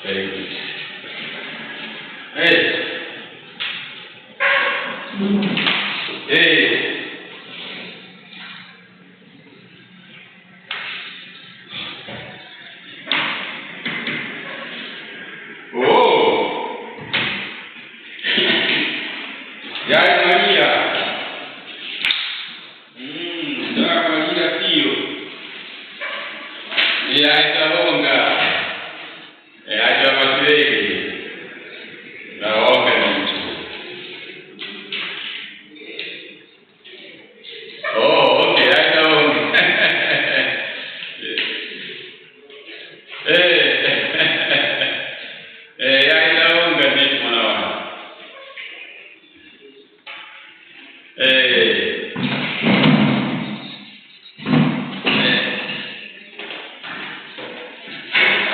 Very good. Hey. Hey. Oh. Yai Maria. Yai Maria Pio. Yai Talonga. Yai Tamasiri. Naomba mtu. Oh, okay, I know. I know ganit mo naman.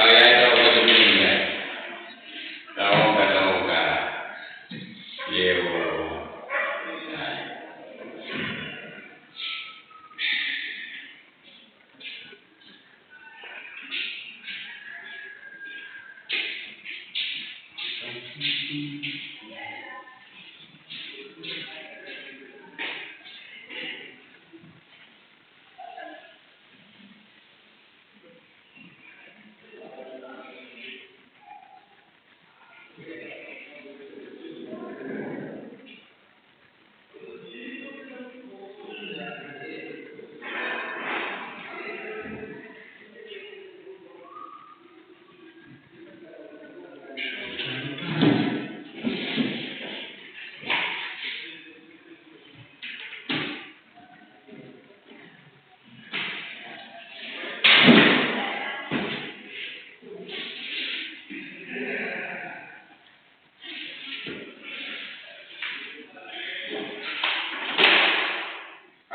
I know what you mean. Naonga. Yeah.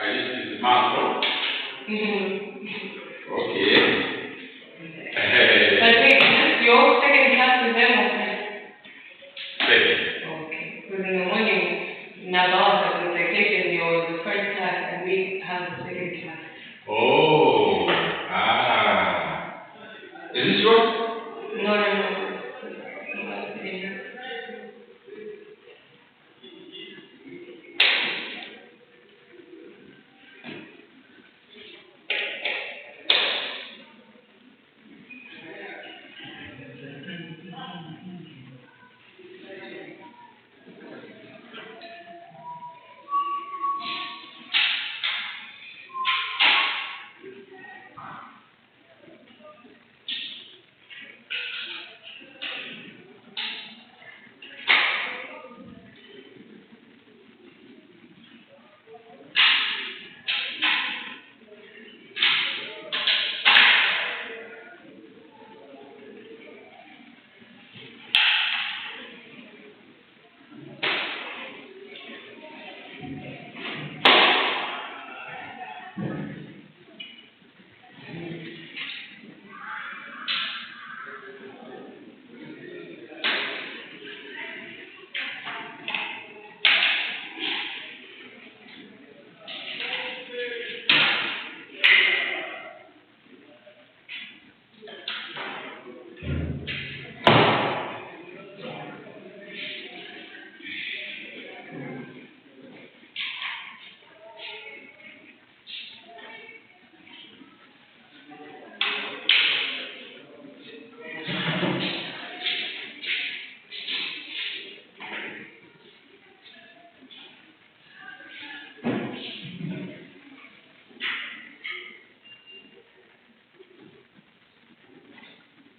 This is Marco. Okay. But wait, your second class with them or first? Second. Okay. Because in the morning, Nabal, the citation, you're the first class and we have the second class. Oh. Is this yours? No.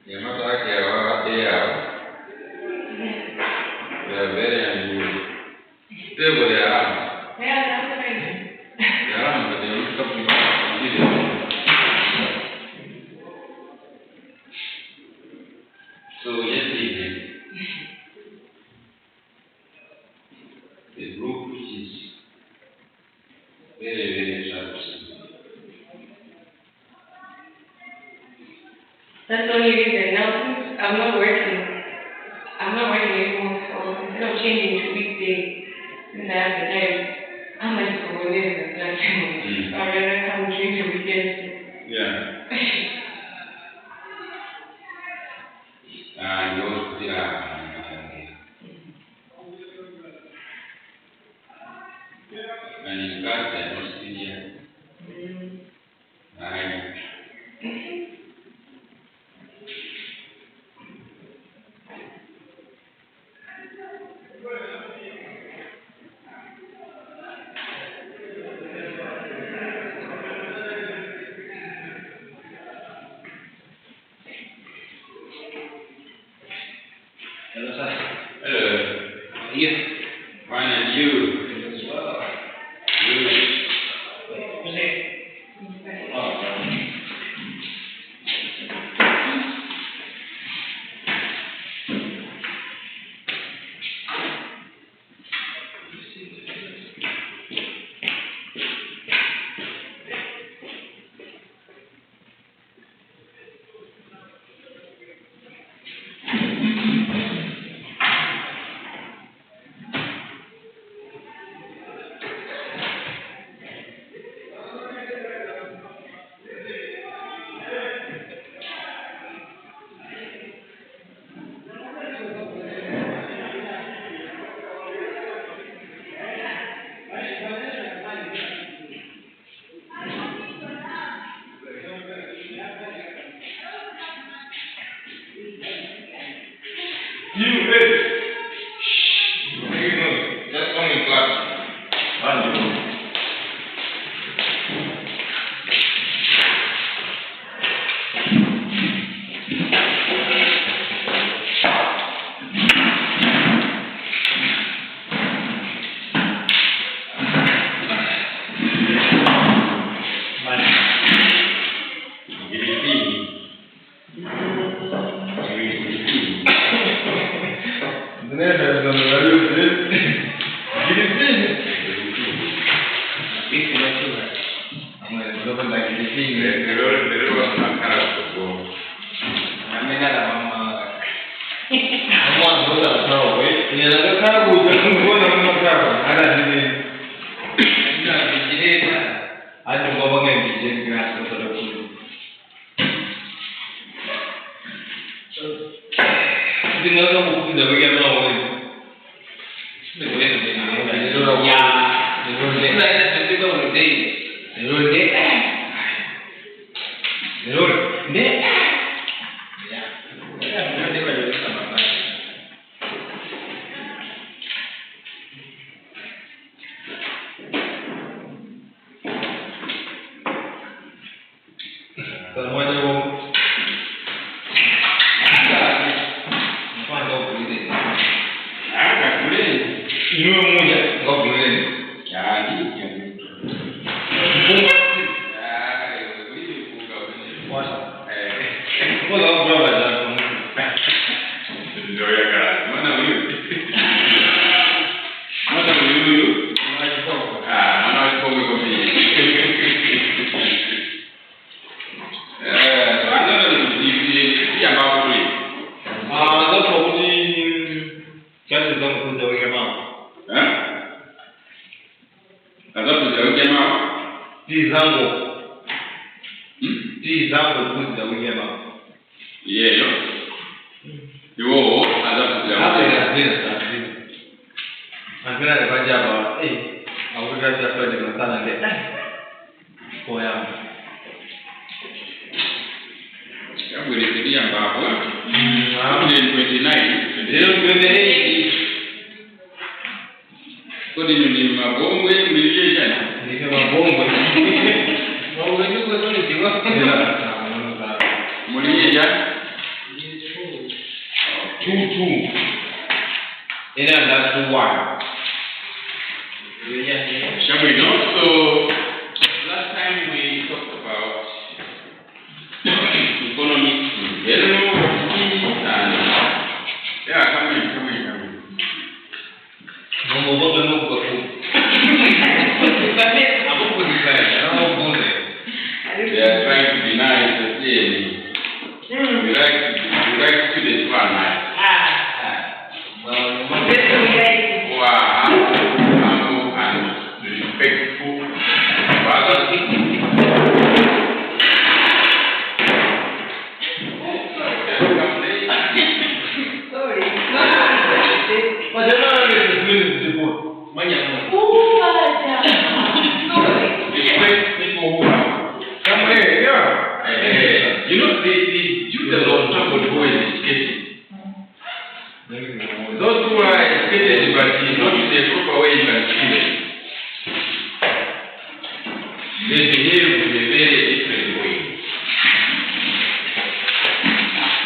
Yeah, my dog here, they are. They are very unusual. They were there. Yeah, that's right. Yeah, but they don't come to So yesterday, the group which is very troublesome. That's the only reason. Now, I'm not working anymore, so instead of changing to weekday, when I have the time, I might go live in the time. I'd rather come during the weekends. Yeah.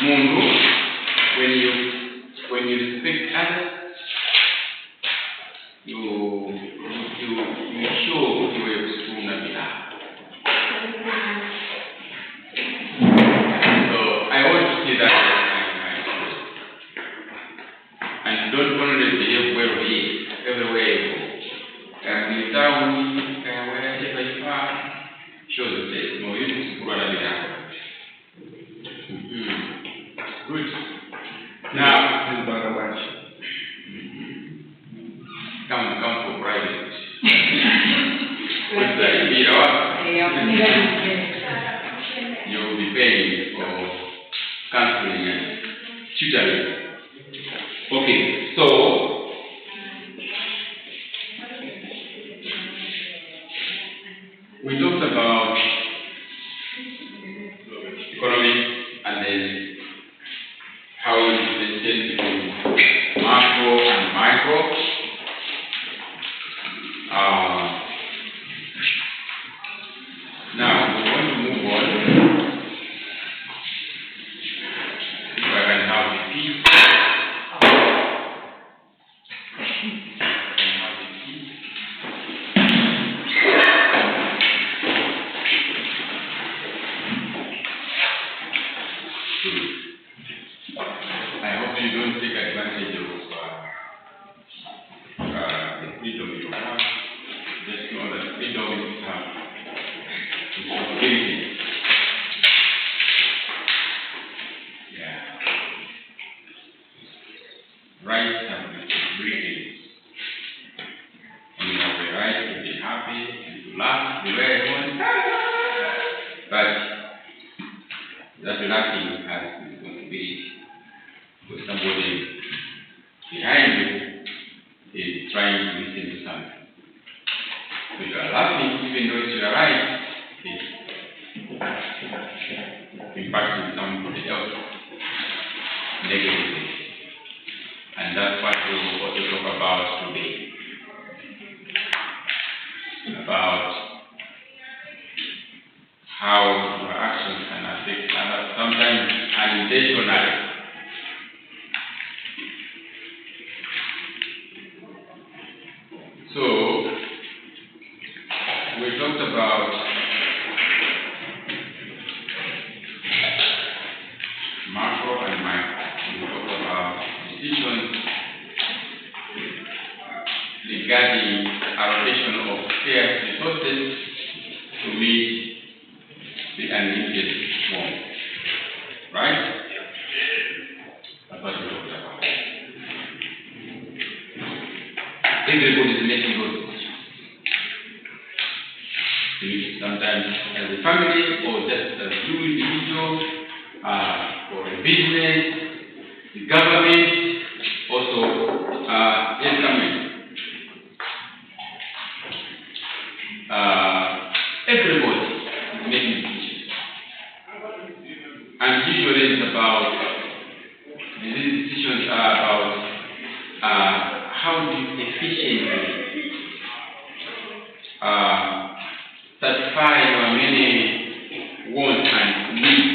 Mundu, when you respect others, you show your way of school. So I want to see that and don't only behave well here, everywhere you go. And in town, wherever you are, show the place. No, you need to go and good. Now, come for private. What's that? You will be paying for counseling and tutoring. Okay, so we talked about economy and then how we differentiate between macro and micro. Now we want to move on. If I can have the peace. I hope you don't take advantage of the freedom you have. Just know that freedom is responsibility. Yeah. Rights and responsibilities. You have the right to be happy, to laugh, the way everyone. But that laughing has responsibility. Because somebody behind you is trying to listen to something. So you are laughing, even though you are right, it's impacting somebody else negatively. And that's what we want to talk about today. About how your actions can affect others, sometimes unintentionally. So, we talked about macro and micro. We talked about decisions regarding allocation of scarce resources to meet the unlimited want. Right? That's what we talked about. Everybody is making good decisions. Sometimes as a family or just as two individuals, or a business, the government, also government. Everybody is making decisions. And usually it's about, these decisions are about how do you efficiently satisfy your many wants and needs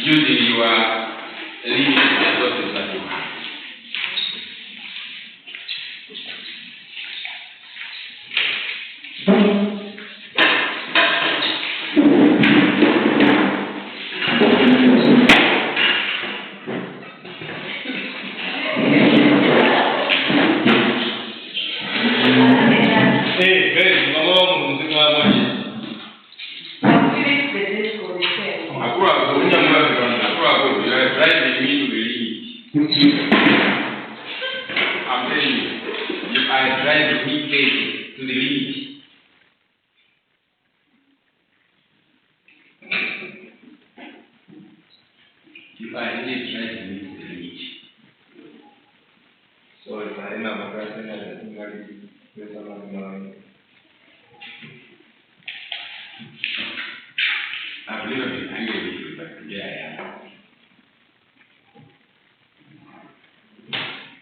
using your limited resources that you have. I'm telling you, you are driving me crazy to the limit. You are really driving me to the limit. So if I am a person, I've never been angry with you, but today I am.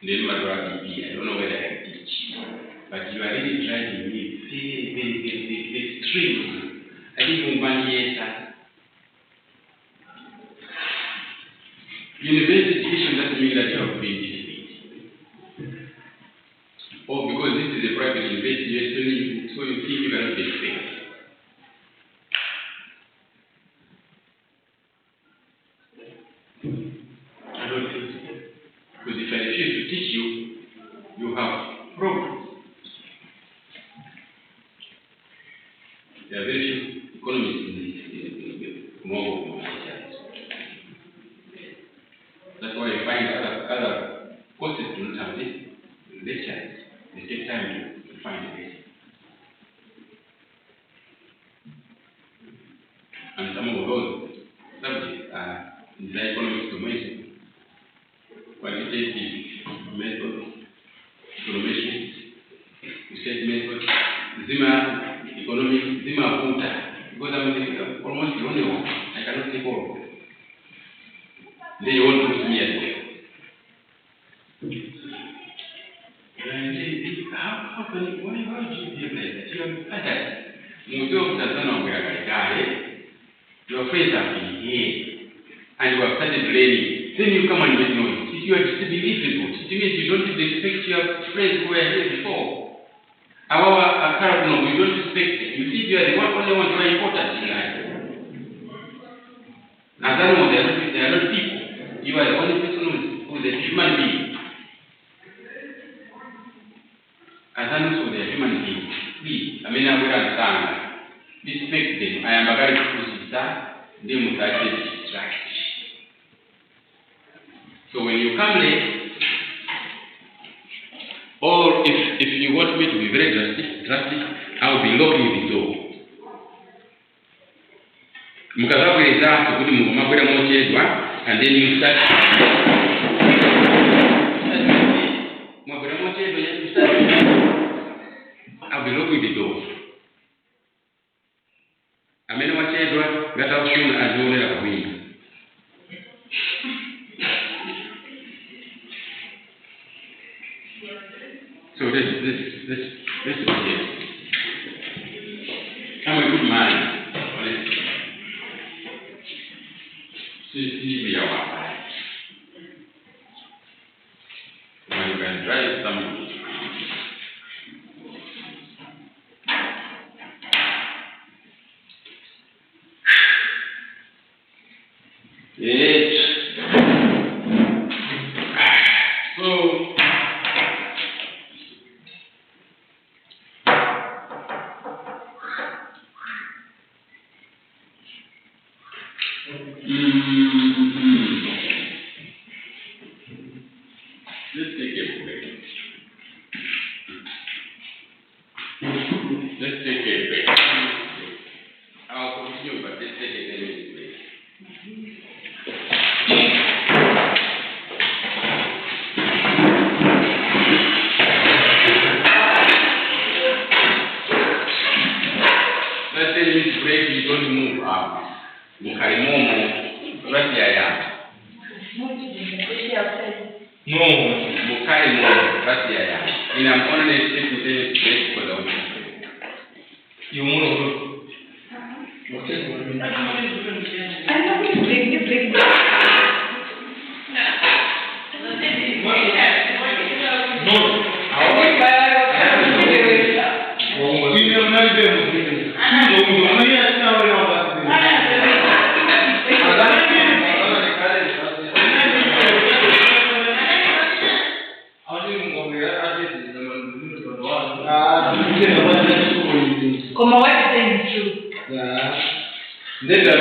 I don't know whether I can teach, but you are really driving me very extreme. I think in 1 year, University education doesn't mean that you have to be educated. Or because this is a private university, so you think you cannot be educated. I don't think so. Because if I refuse to teach you, you have problems. There are very few economists in Congo. That's why you find other courses do not have this lectures. They take time to find the lesson. And some of those subjects are in the economics domain. Quantitative method, econometrics, research method, Zima economics, Zima Buddha. Because I'm almost the only one. I cannot take all of them. They want to see me as well. How can you, why do you behave like that? Your friends have been here and you have started learning. Then you come and make noise. If you are distributed, it means you don't respect your friends who were here before. Our character, you don't respect them. You see, you are the only one who are important in life. And that one, they are not people. You are the only person who is a human being. And that also they are human beings. Please, I mean, I will understand. Respect them. I am a very good sister. They must actually distract. So when you come late, or if you want me to be very drastic, I will be locking the door. Mukazabu example, kudi mugomagwera mochedwa, and then you start. I'll be locking the door. I mean, mochedwa, that option as you will win. So this is it. I'm a good man, honestly. See me our when you can drive something. Let's take a break. I'll continue, but let's take a 10-minute break. That 10-minute break, you don't move up. Mukarimomo, right here. No, Mukarimomo, right here. In an only taking the break for the week. You move. Como vai ser isso? Nenda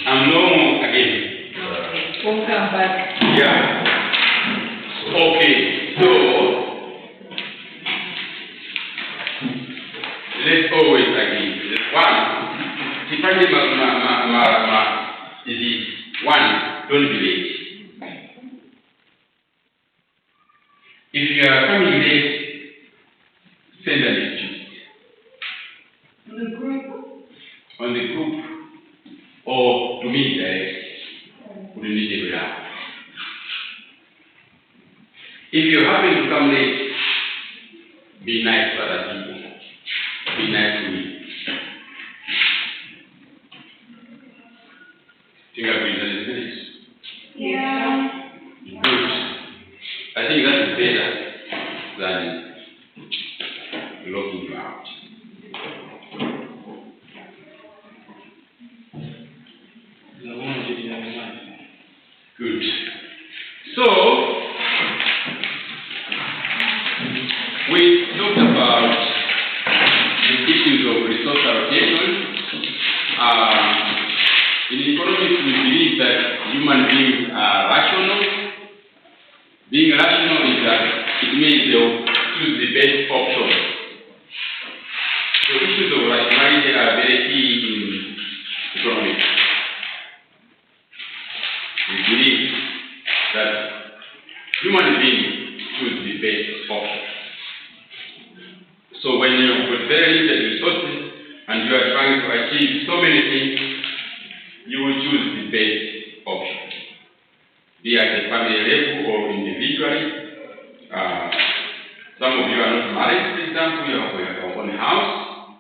I'm no again. Welcome back. Yeah. Okay. So let's always agree. One, depending is it one, don't be late. If you are coming late, send an excuse. On the group or to me direct. We need to relax. If you happen to come late, be nice to other people. Be nice to me. Think I've been done this? Yeah. Good. I think that is better than locking you out. Good. So, we talked about the issues of resource allocation. In economics, we believe that human beings are rational. Being rational is that it means they'll choose the best option. So issues of rationality are very key in economics. We believe that human beings choose the best option. So when you've got very limited resources and you are trying to achieve so many things, you will choose the best option, be at a family level or individually. Some of you are not married, for example, you have your own house.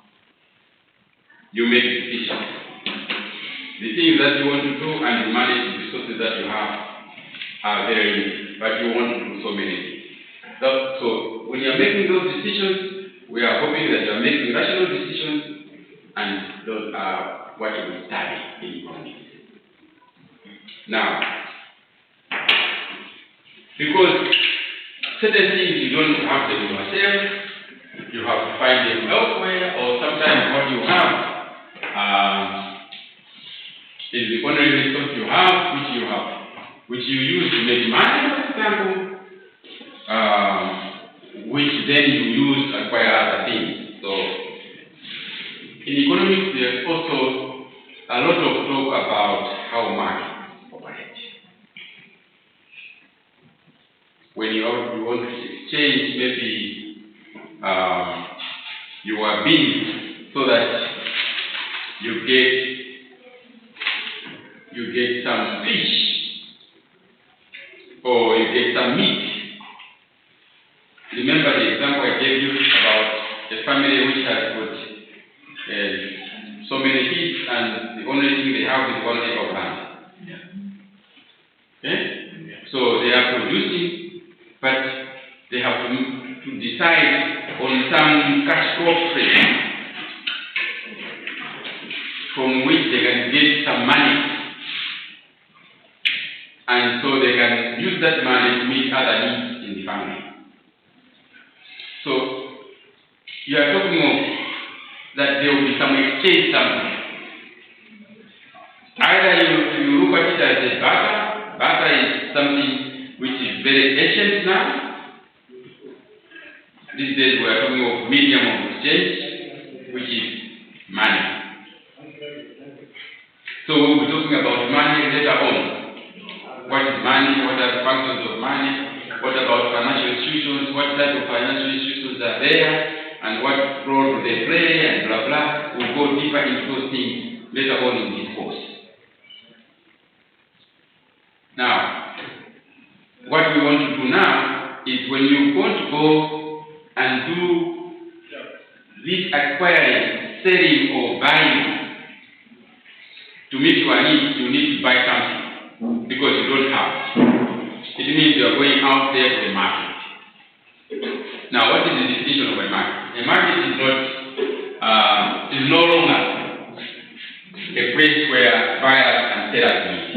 You make decisions. The things that you want to do and the money, the resources that you have are very limited, but you want to do so many things. So when you are making those decisions, we are hoping that you are making rational decisions, and those are what we study in economics. Now, because certain things you don't have them yourself, you have to find them elsewhere, or sometimes what you have is the only resource you have, which you use to make money, for example, which then you use to acquire other things. So, in economics, there's also a lot of talk about how markets operate. When you want to exchange maybe your beans so that you get some fish or you get some meat. Remember the example I gave you about a family which has got so many kids and the only thing they have is 1 acre of land. Okay? So they are producing, but they have to decide on some cash crop trade from which they can get some money. And so they can use that money to meet other needs in the family. So you are talking of that there will be some exchange somewhere. Either you look at it as a barter. Barter is something which is very ancient now. These days we are talking of medium of exchange, which is money. So we'll be talking about money later on. What is money? What are the functions of money? What about financial institutions? What type of financial institutions are there? And what role do they play? And blah blah. We'll go deeper into those things later on in this course. Now, what we want to do now is when you want to go and do this acquiring, selling or buying to meet your needs, you need to buy something because you don't have. It means you are going out there to the market. Now, what is the definition of a market? A market is no longer a place where buyers and sellers meet.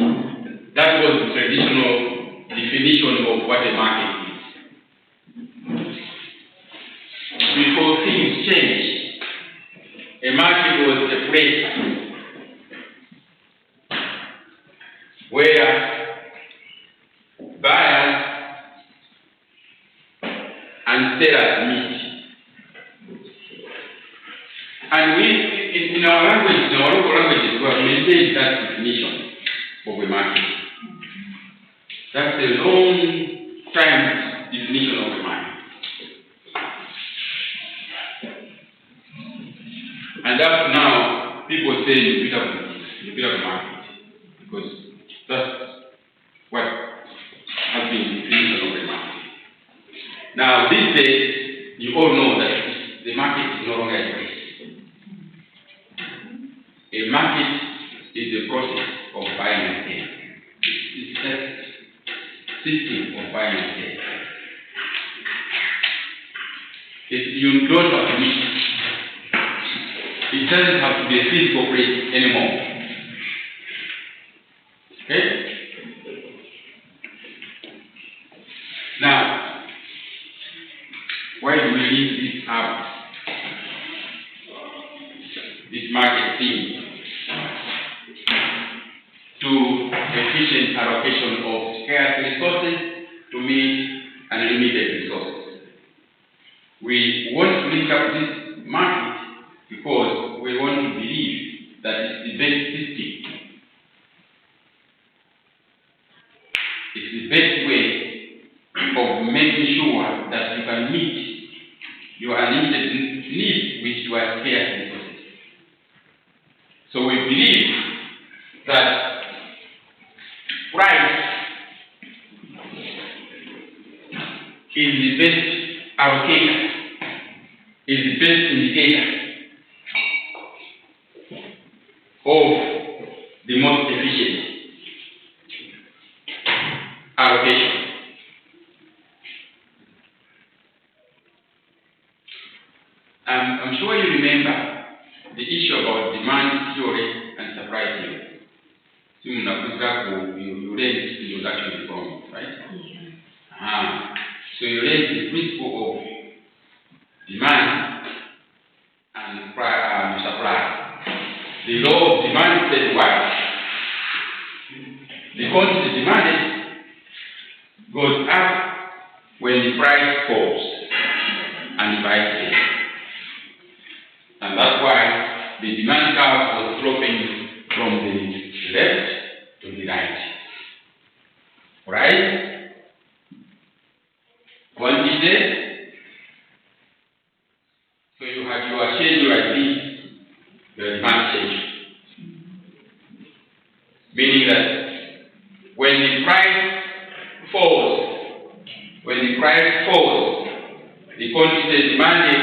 That was the traditional definition of what a market is. Before things changed, a market was a place where buyers and sellers meet. And we, in our language, in our local languages, we have maintained that definition of a market. That's a long time definition of a market. And up now, people say you build up a market. Because that's what has been the definition of a market. Now, these days, you all know that the market is no longer a place. A market is the process of buying and selling. It's a system of buying and selling. You don't have to meet. It doesn't have to be a physical place anymore. Okay? Now, why do we need this hub, this market thing, to efficient allocation of scarce resources to meet unlimited resources? We want to link up this market because we want to believe that it's the best system. It's the best way of making sure that you can meet your unlimited needs with your scarce resources. So we believe that price is the best allocator, is the best indicator of the most efficient allocation. I'm sure you remember the issue about demand theory and supply theory. So you read introduction from, right? So you read the principle of demand and supply. The law of demand said what? The quantity demanded goes up when the price falls and the price stays. And that's why the demand curve was dropping from the left to the right. Right? Quantity. So you have your change like this, your demand change. Meaning that when the price falls, the quantity demanded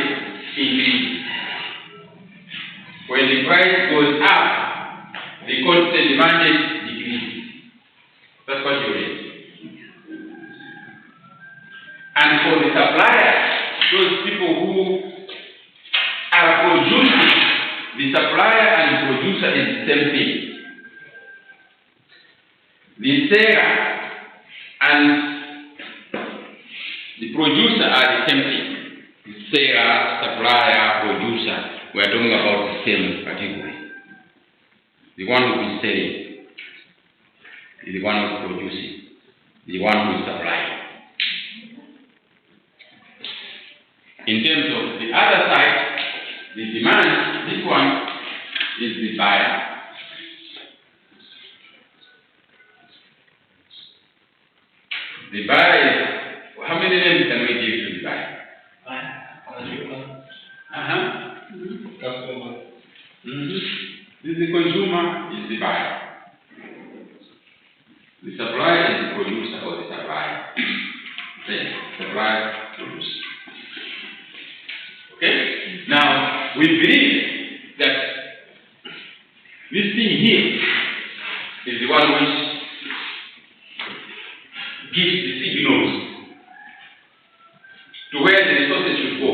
increases. When the price goes up, the quantity demanded decreases. That's what you read. And for the supplier, those people who are producing, the supplier and the producer is the same thing. The seller and the producer are the same thing. The seller, supplier, producer, we are talking about the same category. The one who is selling, the one who is producing, the one who is supplying. In terms of the other side, the demand, this one is the buyer. The buyer is, how many names can we give to the buyer? Customer. This is the consumer, is the buyer. The supplier is the producer or the supplier. Supplier, producer. Okay? Now, we believe that this thing here is the one which gives the signals to where the resources should go.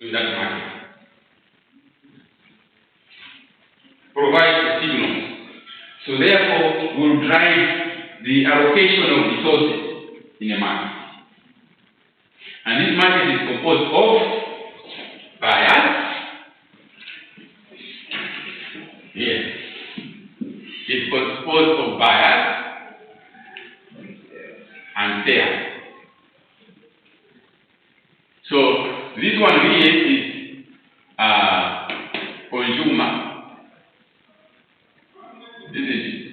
In that market. Provide the signals. So therefore, will drive the allocation of resources in a market. And this market is composed of buyers. Yes. It's composed of buyers and sellers. So this one here is consumer. This is it.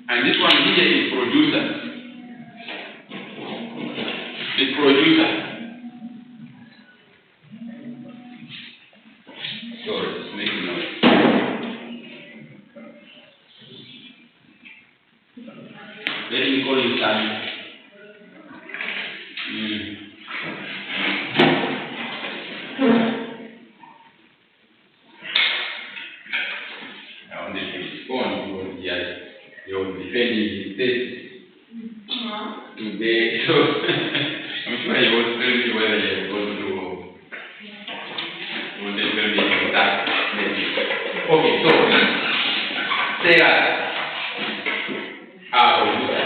And this one here is producer. The producer. Sorry, it's making noise. Let me call you Sammy. I want to respond because you will defend many tests today, so I'm sure you will tell me whether you're going to will tell me about that maybe. Okay, so Sarah, our producer.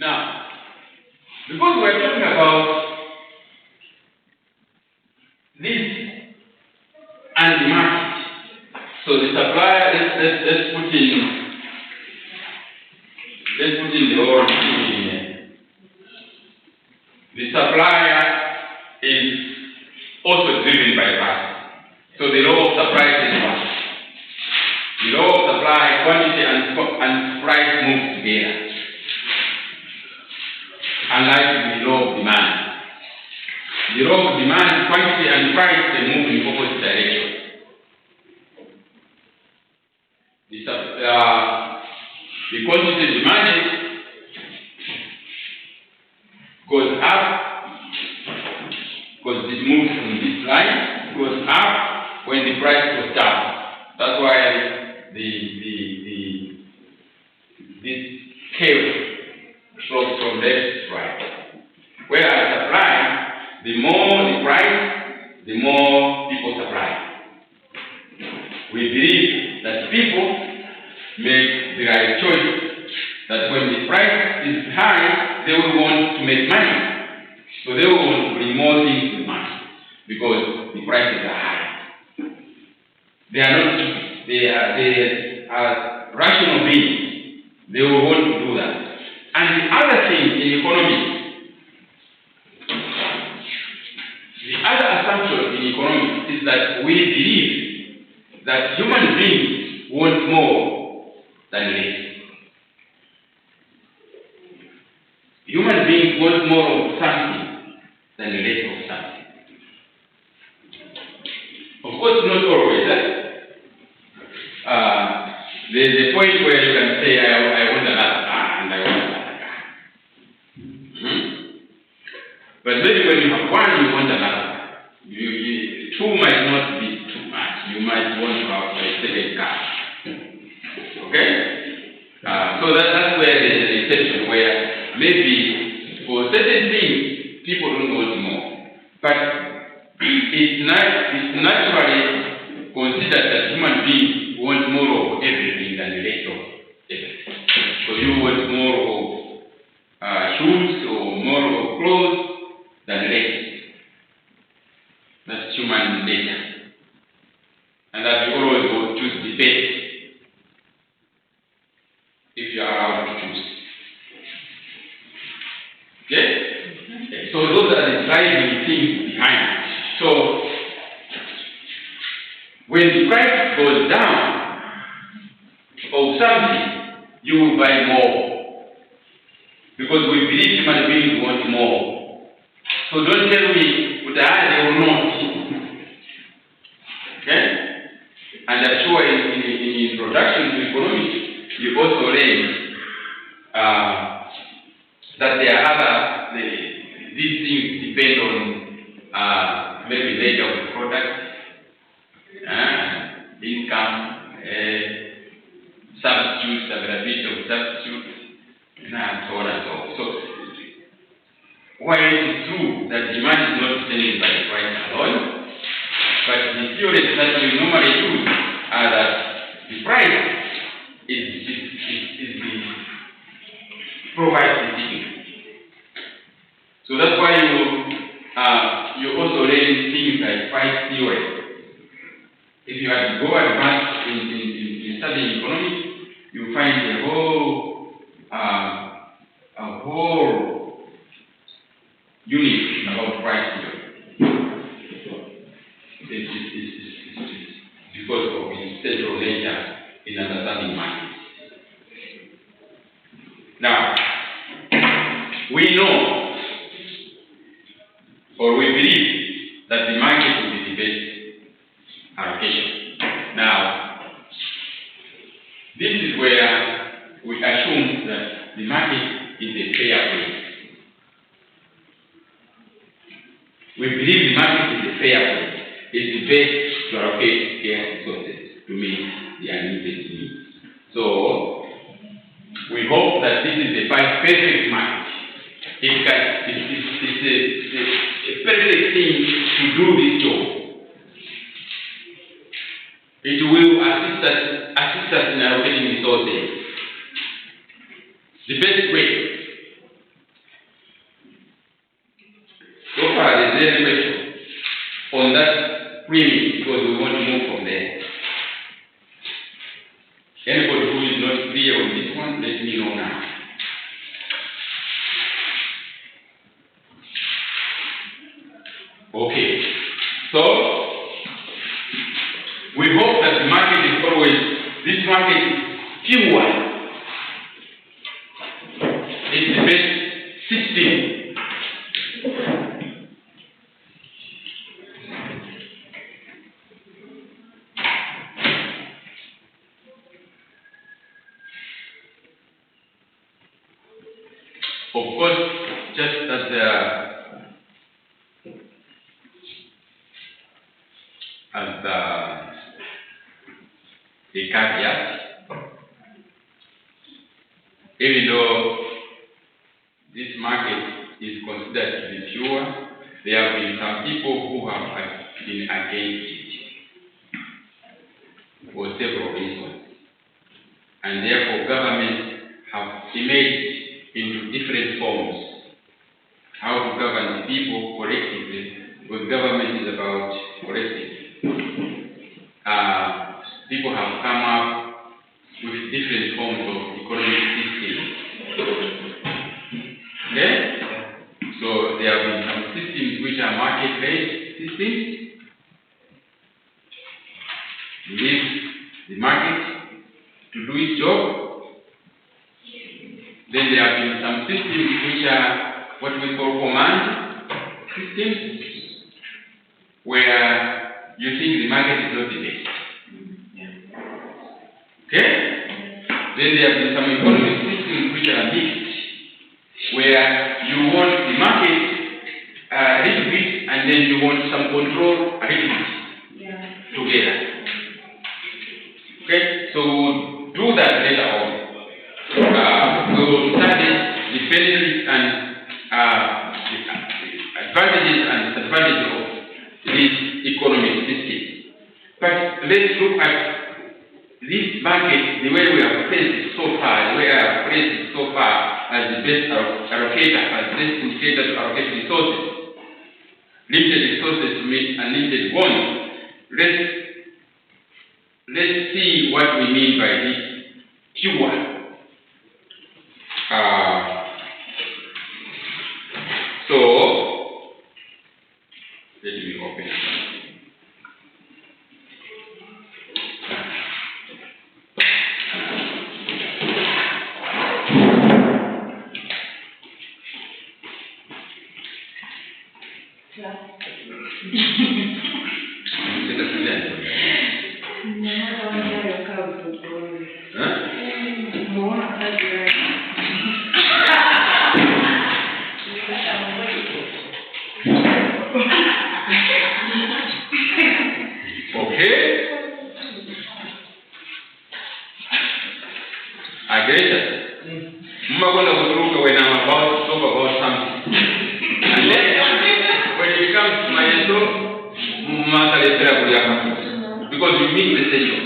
Now, because we're talking about this and the market, so the supplier, let's put in the whole thing in here. The supplier is also driven by price. So the law of supply is what? The law of supply, quantity and price move together. Unlike the law of demand. The law of demand, quantity and price, they move in opposite direction. The quantity demanded goes up because it moves from this line, goes up when the price goes down. That's why this curve slopes from left to right. Whereas supply, the more the price, the more people supply. We believe that people make the right choice, that when the price is high, they will want to make money. So they will want to bring more things to the market because the prices are high. They are not stupid. They are rational beings. They will want to do that. And the other thing in economics, the other assumption in economics is that we believe that human beings want more than less. Human beings want more of something than less of something. Of course, not always. There's a point where you can say, I want another car and I want another car. But maybe when you have one, you want another. Two might not be too much. You might want to have a second car. Okay? So that's where there's an exception where maybe for certain things, people don't want more. But it's naturally considered that human beings want more of everything than less of everything. So you want more of shoes or more of clothes than less. That's human nature. And that you always will choose the best if you are allowed to choose. Okay? So those are the driving things behind. So when the price goes down of something, you will buy more. Because we believe human beings want more. So don't tell me, but they will not. Okay? And I'm sure in introduction to economics, you also learn that there are these things depend on maybe nature of the product, income, substitutes, availability of substitutes, and so on and so on. So, while it is true that demand is not determined by the price alone, but the theories that we normally use are that the price is the provides the thing. So that's why you also learn things like price theory. If you had to go advanced in studying economics, you find a whole unit about price theory. It's because of its central nature in understanding markets. Now, we know, or we believe, that the market will be the best allocation. Now, this is where we assume that the market is a fair we believe the market is the fair way. It's the best to allocate scarce resources to meet the unlimited needs. So, we hope that this is the perfect market. It's a perfect thing to do this job. It will assist us in allocating resources. The best way. So far, there's any question on that premise because we want to move from there. Anybody who is not clear on this one, let me know now. Okay. So, we hope that the market is always, this market is pure. It's the best system. Of course, just as a caveat, even though this market is considered to be pure, there have been some people who have been against it for several reasons. And therefore, governments have emerged into different forms. How to govern the people collectively, because government is about collective. People have come up with different forms of economic systems. Okay? So there have been some systems which are market-based systems. Leave the market to do its job. Then there have been some systems which are what we call command systems, where you think the market is not the best. Okay? Then there have been some economic systems which are mixed, where you want the market a little bit and then you want some control a little bit together. Okay? So we'll do that later on. We will study the benefits and the advantages and disadvantages of this economic system. But let's look at this market, the way we have placed it so far, the way I have placed it so far as the best allocator, as best indicator to allocate resources, limited resources to meet unlimited wants. Let's see what we mean by this pure. So, let me open it. Because you meet the session.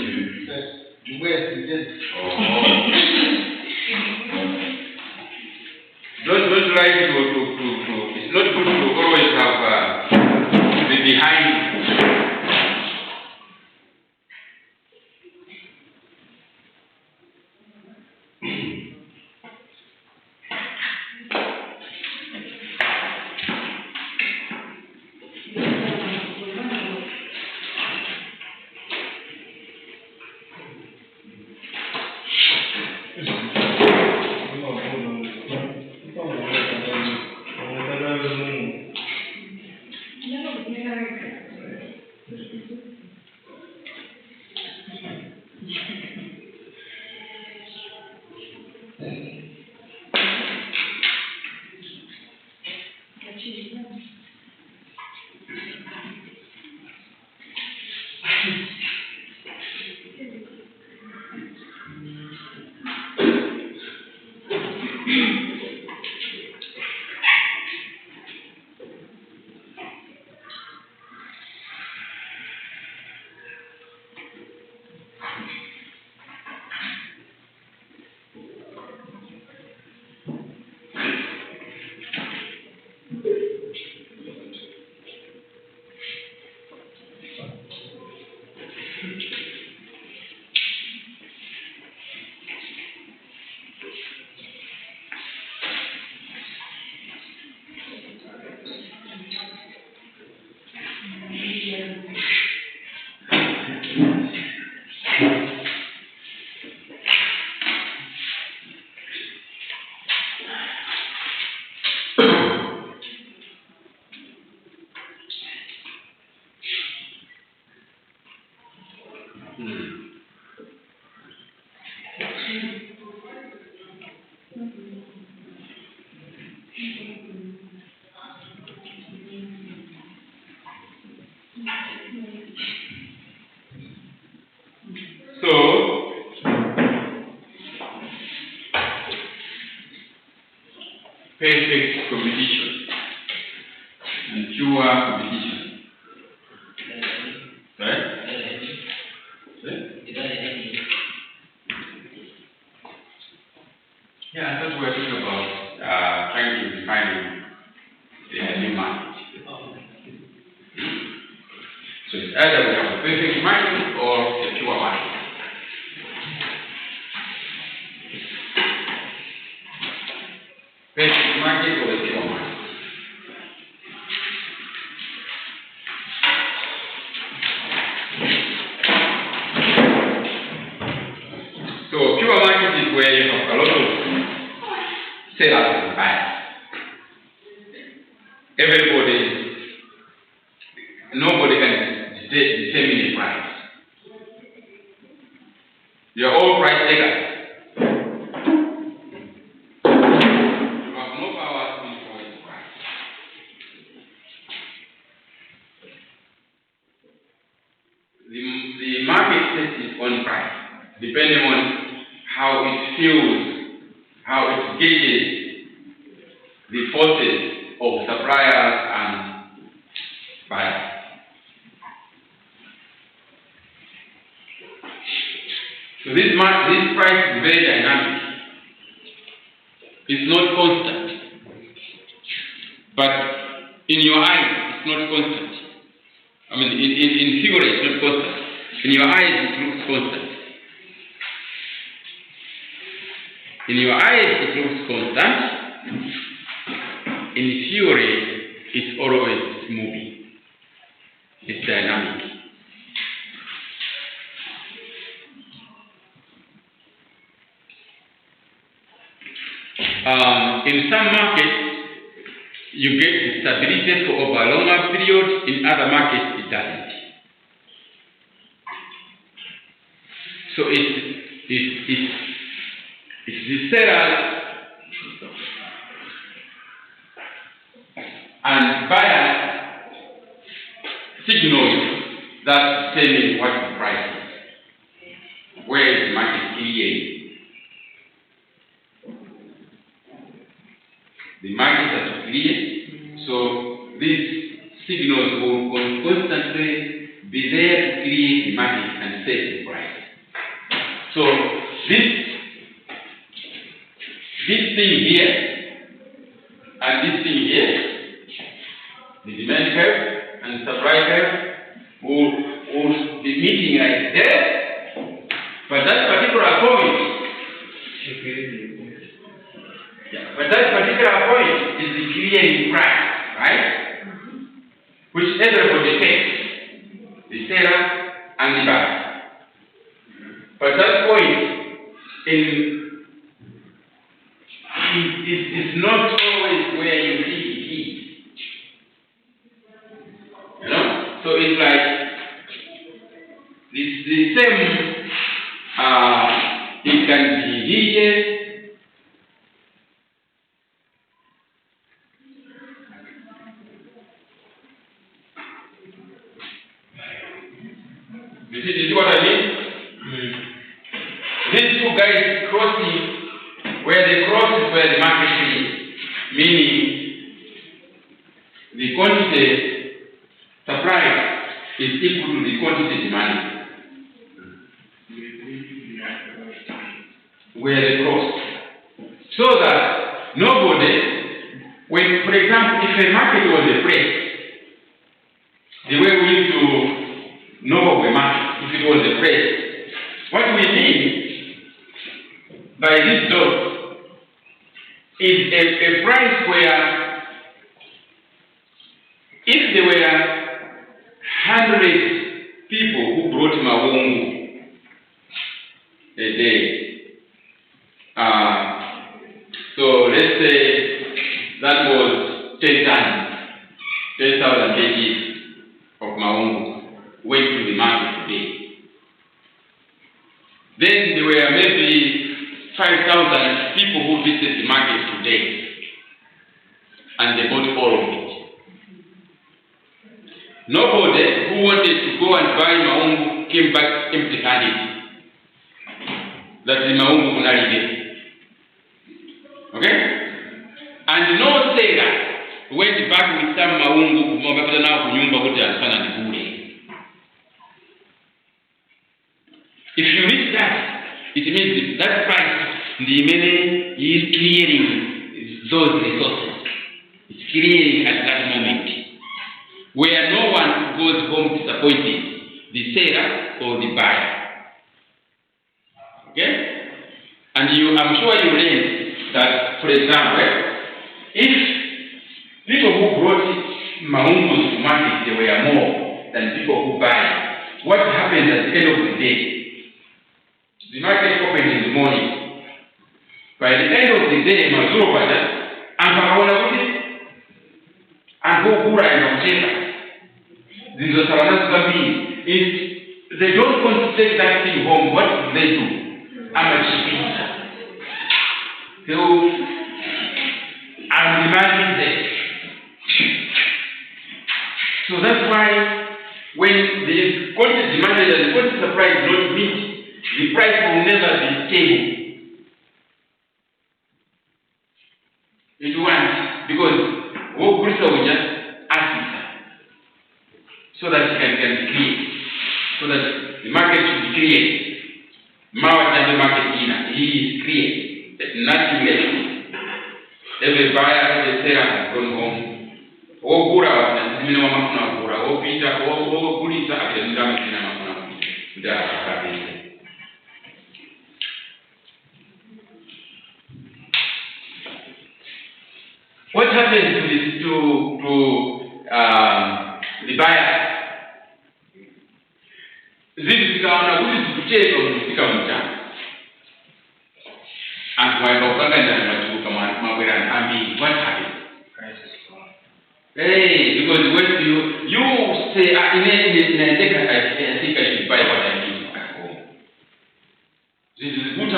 Don't like to it's not good to always have the behind. So, perfect competition and pure competition. Right? Yeah, I thought we were talking about trying to define the new market. So it's either we have a perfect market or a pure market. Perfect market or a pure market. So pure market is where you have a lot of sellers and buyers. Nobody can determine the price. You are all price takers. You have no power to influence the price. The market sets its own price, depending on how it feels, how it gauges the forces of suppliers and buyers. So this price is very dynamic. It's not constant. But in your eyes, it's not constant. I mean, in theory, it's not constant. In your eyes, it looks constant. In your eyes, it looks constant. In theory, it's always moving. It's dynamic. In some markets, you get stability for over a longer period. In other markets, it doesn't. So it's the sellers and buyers signals that determine what the price is. Where is the market clearing? The market has cleared, so these signals will constantly be there to create the market and set the price. So this thing here and this thing here, the demand curve and supply curve will be meeting like that, but that particular point. But that particular point is the clearing price, right? Which everybody takes, the seller and the buyer. But that point is not always where you think it is. You know? So it's like it's the same. It can be here. You see what I mean? These two guys crossing, where they cross is where the market is, meaning the quantity supplied is equal to the quantity demanded. Where they cross. So that nobody, when, for example, if a market was a place, the way we used to know of a market, if it was a place, what we mean by this dot is a price where if there were 100 people who brought Mawungu a day, so let's say that was 10,000 kg of Mawungu went to the market today. Then there were maybe 5,000 people who visited the market today. and they bought all of it. Nobody who wanted to go and buy Maungu came back empty-handed. That is Maungu Munalide. Okay? And no seller went back with some Maungu kumwambia nao kunyumba wote anafanya nikule. If you reach that, it means that price is clearing those resources. It's clearing at that moment, where no one goes home disappointed, the seller or the buyer. Okay? And I'm sure you learned that, for example, if people who brought Maungus to market, they were more than people who buy, what happens at the end of the day? The market opens in the morning. By the end of the day, mazuro bada, angaona kuti angokura inacheza. Zizo salana zambili. They don't want to take that thing home. What do they do? Amachipisa. So I'm demanding that. So that's why when the quantity demanded and the quantity supply is not meet, the price will never be stable. It won't, because what Bursa will just ask it so that it can be clear, so that the market should be clear. Mawa the market he is clear. There's nothing left. Every buyer, every seller has gone home. Oh, Gura was the minimum of Gura. Oh, Peter, oh, Gurisa, I can come in a what happens to the buyer? This is our kucheza kufika mchana. And why not what happens? Hey, because when you say I think I should buy what I need at home. This is good.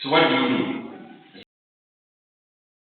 So what do you do?